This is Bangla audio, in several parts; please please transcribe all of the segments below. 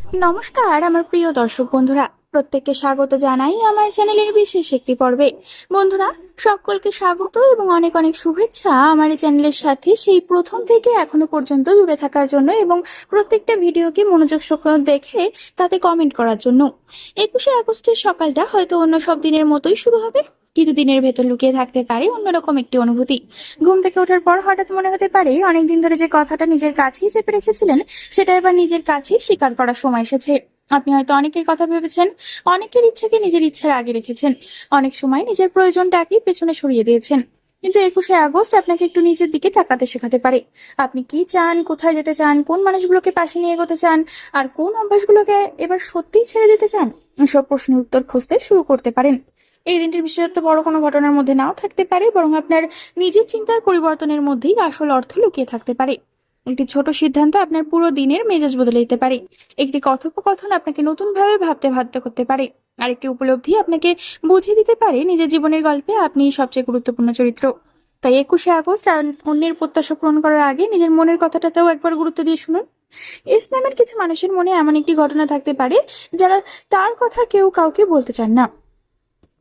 নমস্কার আমার প্রিয় দর্শক বন্ধুরা, প্রত্যেককে স্বাগত জানাই আমার চ্যানেলের বিশেষ একটি পর্বে। বন্ধুরা, সকলকে স্বাগত এবং অনেক অনেক শুভেচ্ছা আমার এই চ্যানেলের সাথে সেই প্রথম থেকে এখনো পর্যন্ত জুড়ে থাকার জন্য এবং প্রত্যেকটা ভিডিওকে মনোযোগ সহকারে দেখে তাতে কমেন্ট করার জন্য। 21শে আগস্টের সকালটা হয়তো অন্য সব দিনের মতোই শুরু হবে, কিন্তু দিনের ভেতর লুকিয়ে থাকতে পারে অন্যরকম একটি অনুভূতি। ঘুম থেকে ওঠার পর হঠাৎ মনে হতে পারে অনেকদিন ধরে যে কথাটা নিজের কাছেই চেপে রেখেছিলেন সেটা এবার নিজের কাছেই স্বীকার করার সময় এসেছে। আপনি হয়তো অনেকের কথা ভেবেছেন, অনেকের ইচ্ছাকে নিজের ইচ্ছার আগে রেখেছেন, অনেক সময় নিজের প্রয়োজনটাকে পেছনে সরিয়ে দিয়েছেন। কিন্তু 21শে আগস্ট আপনাকে একটু নিজের দিকে তাকাতে শেখাতে পারে। আপনি কি চান, কোথায় যেতে চান, কোন মানুষগুলোকে পাশে নিয়ে এগোতে চান, আর কোন অভ্যাসগুলোকে এবার সত্যিই ছেড়ে দিতে চান, সব প্রশ্নের উত্তর খুঁজতে শুরু করতে পারেন। এই দিনটির বিশেষত্ব বড় কোনো ঘটনার মধ্যে নাও থাকতে পারে, বরং আপনার নিজের চিন্তার পরিবর্তনের মধ্যেই আসল অর্থ লুকিয়ে থাকতে পারে। একটি ছোট সিদ্ধান্ত আপনার পুরো দিনের মেজাজ বদলে দিতে পারে। একটি কথোপকথন আপনাকে নতুন ভাবে ভাবতে বাধ্য করতে পারে। আর একটি উপলব্ধি আপনাকে বুঝিয়ে দিতে পারে নিজের জীবনের গল্পে আপনি সবচেয়ে গুরুত্বপূর্ণ চরিত্র। তাই 21শে আগস্ট আর অন্যের প্রত্যাশা পূরণ করার আগে নিজের মনের কথাটাতেও একবার গুরুত্ব দিয়ে শুনুন। ইসলামের কিছু মানুষের মনে এমন একটি ঘটনা থাকতে পারে যারা তার কথা কেউ কাউকে বলতে চান না।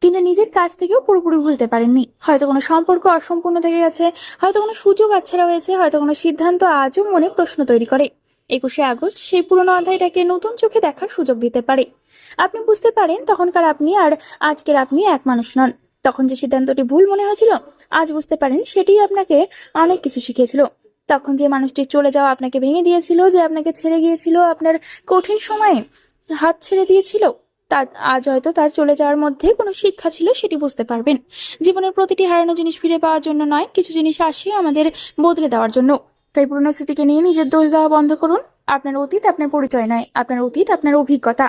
তিনি নিজের কাছ থেকেও পুরোপুরি ভুলতে পারেননি। হয়তো কোনো সম্পর্ক অসম্পূর্ণ থেকে গেছে, হয়তো কোনো সুযোগ আচ্ছাড়া হয়েছে, হয়তো কোনো সিদ্ধান্ত আজও মনে প্রশ্ন তৈরি করে। 21শে আগস্ট সেই পুরনো অধ্যায়টাকে নতুন চোখে দেখার সুযোগ দিতে পারে। আপনি বুঝতে পারেন তখনকার আপনি আর আজকের আপনি এক মানুষ নন। তখন যে সিদ্ধান্তটি ভুল মনে হয়েছিল, আজ বুঝতে পারেন সেটি আপনাকে অনেক কিছু শিখিয়েছিল। তখন যে মানুষটি চলে যাওয়া আপনাকে ভেঙে দিয়েছিল, যে আপনাকে ছেড়ে গিয়েছিল, আপনার কঠিন সময়ে হাত ছেড়ে দিয়েছিল, তার আজ হয়তো তার চলে যাওয়ার মধ্যে কোনো শিক্ষা ছিল, সেটি বুঝতে পারবেন। জীবনের প্রতিটি হারানো জিনিস ফিরে পাওয়ার জন্য নয়, কিছু জিনিস আসে আমাদের বদলে দেওয়ার জন্য। তাই পুরনো স্মৃতিকে নিয়ে নিজের দোষ দেওয়া বন্ধ করুন। আপনার অতীত আপনার পরিচয় নয়, আপনার অতীত আপনার অভিজ্ঞতা।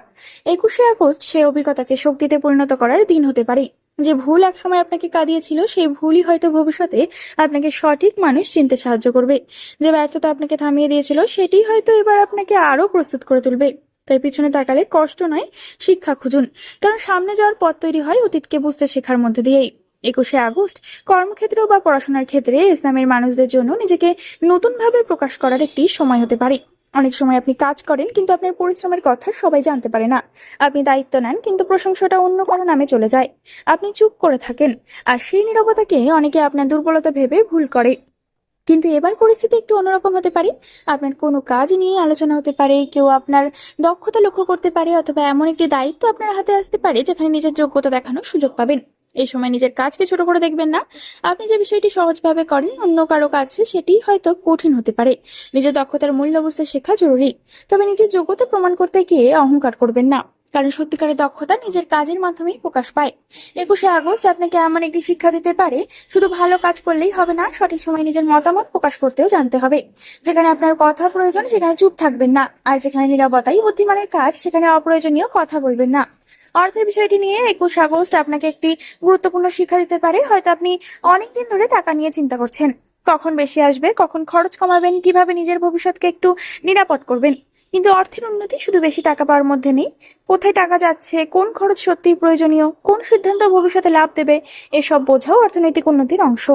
21শে আগস্ট সেই অভিজ্ঞতাকে শক্তিতে পরিণত করার দিন হতে পারে। যে ভুল একসময় আপনাকে কাঁদিয়েছিল, সেই ভুলই হয়তো ভবিষ্যতে আপনাকে সঠিক মানুষ চিনতে সাহায্য করবে। যে ব্যর্থতা আপনাকে থামিয়ে দিয়েছিল, সেটি হয়তো এবার আপনাকে আরো প্রস্তুত করে তুলবে। তাই পিছনে তাকালে কষ্ট নয়, শিক্ষা খুঁজুন। কারণ সামনে যাওয়ার পথ তৈরি হয় অতীতকে বুঝতে শেখার মধ্যে দিয়েই। 21শে আগস্ট কর্মক্ষেত্র বা পড়াশোনার ক্ষেত্রে ইসলামের মানুষদের জন্য নিজেকে নতুন ভাবে প্রকাশ করার একটি সময় হতে পারে। অনেক সময় আপনি কাজ করেন কিন্তু আপনার পরিশ্রমের কথা সবাই জানতে পারে না। আপনি দায়িত্ব নেন কিন্তু প্রশংসাটা অন্য কোনো নামে চলে যায়। আপনি চুপ করে থাকেন, আর সেই নীরবতাকে অনেকে আপনার দুর্বলতা ভেবে ভুল করে। কিন্তু এবার পরিস্থিতি একটু অন্যরকম হতে পারে। আপনার কোনো কাজ নিয়ে আলোচনা হতে পারে, কেউ আপনার দক্ষতা লক্ষ্য করতে পারে, অথবা এমন একটি দায়িত্ব আপনার হাতে আসতে পারে যেখানে নিজের যোগ্যতা দেখানোর সুযোগ পাবেন। এই সময় নিজের কাজকে ছোট করে দেখবেন না। আপনি যে বিষয়টি সহজভাবে করেন অন্য কারো কাছে সেটি হয়তো কঠিন হতে পারে। নিজের দক্ষতার মূল্য বুঝতে শেখা জরুরি, তবে নিজের যোগ্যতা প্রমাণ করতে গিয়ে অহংকার করবেন না। কারণ সত্যিকারের দক্ষতা নিজের কাজের মাধ্যমেই প্রকাশ পায়। 21শে আগস্ট আপনাকে এমন একটি শিক্ষা দিতে পারে, শুধু ভালো কাজ করলেই হবে না, সঠিক সময় নিজের মতামত প্রকাশ করতেও জানতে হবে। যেখানে আপনার কথা প্রয়োজন সেখানে চুপ থাকবেন না, আর যেখানে নীরবতাই বুদ্ধিমানের কাজ সেখানে অপ্রয়োজনীয় কথা বলবেন না। অর্থের বিষয়টি নিয়ে 21 আগস্ট আপনাকে একটি গুরুত্বপূর্ণ শিক্ষা দিতে পারে। হয়তো আপনি অনেকদিন ধরে টাকা নিয়ে চিন্তা করছেন, কখন বেশি আসবে, কখন খরচ কমাবেন, কিভাবে নিজের ভবিষ্যৎকে একটু নিরাপদ করবেন। কিন্তু অর্থের উন্নতি শুধু বেশি টাকা পাওয়ার মধ্যে নেই। কোথায় টাকা যাচ্ছে, কোন খরচ সত্যিই প্রয়োজনীয়, কোন সিদ্ধান্ত ভবিষ্যতে লাভ দেবে, এসব বোঝাও অর্থনৈতিক উন্নতির অংশ।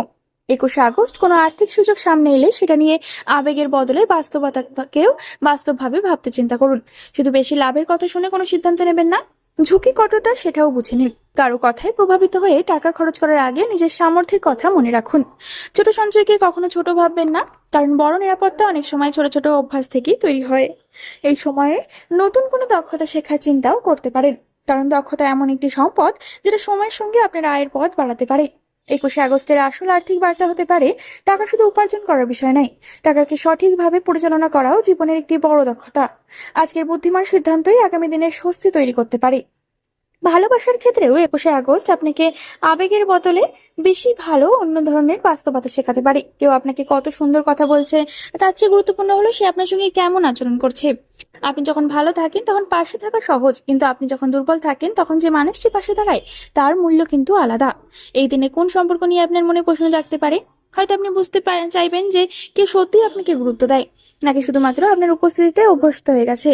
21শে আগস্ট কোনো আর্থিক সুযোগ সামনে এলে সেটা নিয়ে আবেগের বদলে বাস্তবতাকেও বাস্তবভাবে ভাবতে চিন্তা করুন। শুধু বেশি লাভের কথা শুনে কোনো সিদ্ধান্ত নেবেন না। ঝুঁকি কতটা সেটাও বুঝে নিন। কারো কথায় প্রভাবিত হয়ে টাকা খরচ করার আগে নিজের সামর্থ্যের কথা মনে রাখুন। ছোট সঞ্চয়কে কখনো ছোট ভাববেন না, কারণ বড় নিরাপত্তা অনেক সময় ছোট ছোট অভ্যাস থেকেই তৈরি হয়। এই সময়ে নতুন কোনো দক্ষতা শেখার চিন্তাও করতে পারেন, কারণ দক্ষতা এমন একটি সম্পদ যেটা সময়ের সঙ্গে আপনার আয়ের পথ বাড়াতে পারে। 21শে আগস্টের আসল আর্থিক বার্তা হতে পারে, টাকা শুধু উপার্জন করার বিষয় নয়, টাকাকে সঠিকভাবে পরিচালনা করাও জীবনের একটি বড় দক্ষতা। আজকের বুদ্ধিমান সিদ্ধান্তই আগামী দিনের স্বস্তি তৈরি করতে পারে। ভালোবাসার ক্ষেত্রেও 21শে আগস্ট আপনাকে আবেগের বদলে বেশি ভালো অন্য ধরনের বাস্তবতা শেখাতে পারে। কেউ আপনাকে কত সুন্দর কথা বলছে তার চেয়ে গুরুত্বপূর্ণ হলো সে আপনার সঙ্গে কেমন আচরণ করছে। আপনি যখন ভালো থাকেন তখন পাশে থাকা সহজ, কিন্তু আপনি যখন দুর্বল থাকেন তখন যে মানুষটি পাশে দাঁড়ায় তার মূল্য কিন্তু আলাদা। এই দিনে কোন সম্পর্ক নিয়ে আপনার মনে প্রশ্ন জাগতে পারে? হয়তো আপনি বুঝতে চাইবেন যে কেউ সত্যিই আপনাকে গুরুত্ব দেয়, নাকি শুধুমাত্র আপনার উপস্থিতিতে অভ্যস্ত হয়ে গেছে।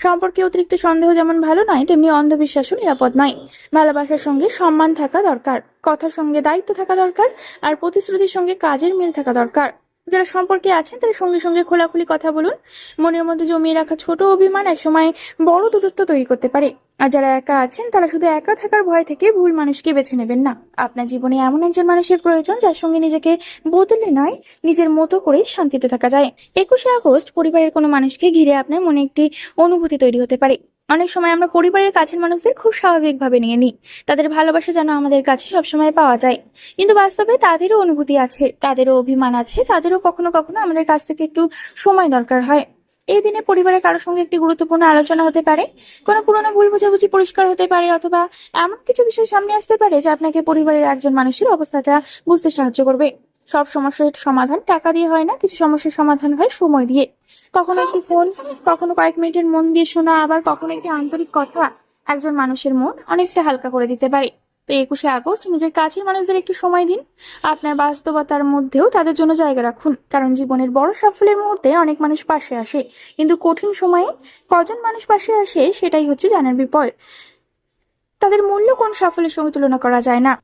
সম্পর্কে অতিরিক্ত সন্দেহ যেমন ভালো নয়, তেমনি অন্ধবিশ্বাসও নিরাপদ নয়। ভালোবাসার সঙ্গে সম্মান থাকা দরকার, কথার সঙ্গে দায়িত্ব থাকা দরকার, আর প্রতিশ্রুতির সঙ্গে কাজের মিল থাকা দরকার। যারা সম্পর্কে আছেন তারা সঙ্গে সঙ্গে খোলাখুলি কথা বলুন। মনের মধ্যে জমিয়ে রাখা ছোট অভিমান একসময় বড় দূরত্ব তৈরি করতে পারে। আর যারা একা আছেন তারা শুধু একা থাকার ভয় থেকে ভুল মানুষকে বেছে নেবেন না। আপনার জীবনে এমন একজন মানুষের প্রয়োজন যার সঙ্গে নিজেকে বদলে নয়, নিজের মতো করে শান্তিতে থাকা যায়। 21শে আগস্ট পরিবারের কোনো মানুষকে ঘিরে আপনার মনে একটি অনুভূতি তৈরি হতে পারে। অনেক সময় আমরা পরিবারের কাছের মানুষদের খুব স্বাভাবিকভাবে নিয়ে নিই, তাদের ভালোবাসা যেন আমাদের কাছে সবসময় পাওয়া যায়। কিন্তু বাস্তবে তাদেরও অনুভূতি আছে, তাদেরও অভিমান আছে, তাদেরও কখনো কখনো আমাদের কাছ থেকে একটু সময় দরকার হয়। এই দিনে পরিবারের কারোর সঙ্গে একটি গুরুত্বপূর্ণ আলোচনা হতে পারে, কোনো পুরোনো ভুল বোঝাবুঝি পরিষ্কার হতে পারে, অথবা এমন কিছু বিষয় সামনে আসতে পারে যা আপনাকে পরিবারের একজন মানুষের অবস্থাটা বুঝতে সাহায্য করবে। সব সমস্যার সমাধান টাকা দিয়ে হয় না, কিছু সমস্যার সমাধান হয় সময় দিয়ে। কখনো একটি ফোন, কখনো কয়েক মিনিটের মন দিয়ে শোনা, আবার কখনো একটি আন্তরিক কথা একজন মানুষের মন অনেকটা হালকা করে দিতে পারে। তো 21শে আগস্ট নিজের কাছের মানুষদের একটু সময় দিন। আপনার বাস্তবতার মধ্যেও তাদের জন্য জায়গা রাখুন, কারণ জীবনের বড় সাফল্যের মুহূর্তে অনেক মানুষ পাশে আসে, কিন্তু কঠিন সময়ে কজন মানুষ পাশে আসে সেটাই হচ্ছে জানার বিষয়। তাদের মূল্য কোন সাফল্যের সঙ্গে তুলনা করা যায় না।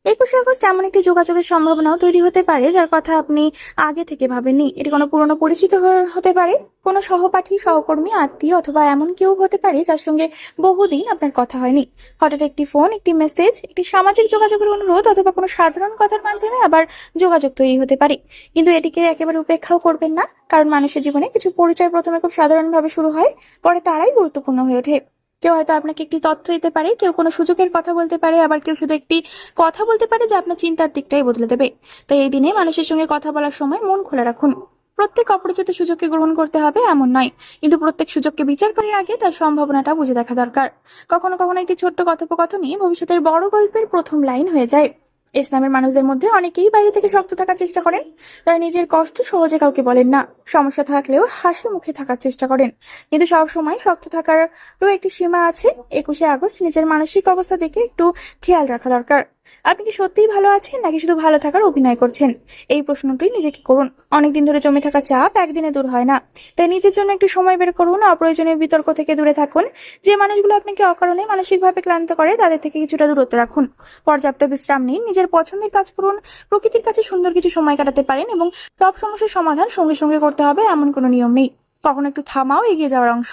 21শে আগস্ট এমন একটি যোগাযোগের সম্ভাবনাও তৈরি হতে পারে যার কথা আপনি আগে থেকে ভাবেননি। এটি কোনো পুরনো পরিচিত হতে পারে, কোনো সহপাঠী, সহকর্মী, আত্মীয়, অথবা এমন কেউ হতে পারে যার সঙ্গে বহুদিন আপনার কথা হয়নি। হঠাৎ একটি ফোন, একটি মেসেজ, একটি সামাজিক যোগাযোগের অনুরোধ, অথবা কোনো সাধারণ কথার মাধ্যমে আবার যোগাযোগ তৈরি হতে পারে। কিন্তু এটিকে একেবারে উপেক্ষাও করবেন না, কারণ মানুষের জীবনে কিছু পরিচয় প্রথমে খুব সাধারণভাবে শুরু হয়, পরে তারাই গুরুত্বপূর্ণ হয়ে ওঠে। কেউ হয়তো আপনাকে একটি তথ্য দিতে পারে, কেউ কোনো সুযোগের কথা বলতে পারে, আবার কেউ শুধু একটি কথা বলতে পারে যা আপনার চিন্তার দিকটাই বদলে দেবে। তাই এই দিনে মানুষের সঙ্গে কথা বলার সময় মন খোলা রাখুন। প্রত্যেক অপরিচিত সুযোগকে গ্রহণ করতে হবে এমন নয়, কিন্তু প্রত্যেক সুযোগকে বিচার করার আগে তার সম্ভাবনাটা বুঝে দেখা দরকার। কখনো কখনো একটি ছোট্ট কথোপকথনই ভবিষ্যতের বড় গল্পের প্রথম লাইন হয়ে যায়। ইসলামের মানুষদের মধ্যে অনেকেই বাইরে থেকে শক্ত থাকার চেষ্টা করেন, তারা নিজের কষ্ট সহজে কাউকে বলেন না, সমস্যা থাকলেও হাসি মুখে থাকার চেষ্টা করেন। কিন্তু সব সময় শক্ত থাকারও একটি সীমা আছে। 21শে আগস্ট নিজের মানসিক অবস্থা দেখে একটু খেয়াল রাখা দরকার। আপনি কি সত্যিই ভালো আছেন, নাকি শুধু ভালো থাকার অভিনয় করছেন? এই প্রশ্নটি নিজেকে করুন। অনেকদিন ধরে জমে থাকা চাপ একদিনে দূর হয় না, তাই নিজের জন্য একটু সময় বের করুন। অপ্রয়োজনীয় বিতর্ক থেকে দূরে থাকুন। যে মানুষগুলো আপনাকে অকারণে মানসিকভাবে ক্লান্ত করে তাদের থেকে কিছুটা দূরত্ব রাখুন। পর্যাপ্ত বিশ্রাম নিন, নিজের পছন্দের কাজ করুন, প্রকৃতির কাছে সুন্দর কিছু সময় কাটাতে পারেন, এবং সব সমস্যার সমাধান সঙ্গে সঙ্গে করতে হবে এমন কোনো নিয়ম নেই। কখনো একটু থামাও এগিয়ে যাওয়ার অংশ।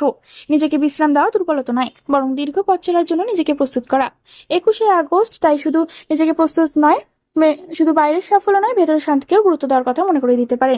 নিজেকে বিশ্রাম দেওয়া দুর্বলতা নয়, বরং দীর্ঘ পথ চলার জন্য নিজেকে প্রস্তুত করা। 21শে আগস্ট তাই শুধু নিজেকে প্রস্তুত নয়, শুধু বাইরের সাফল্য নয়, ভেতরের শান্তিকেও গুরুত্ব দেওয়ার কথা মনে করে দিতে পারে।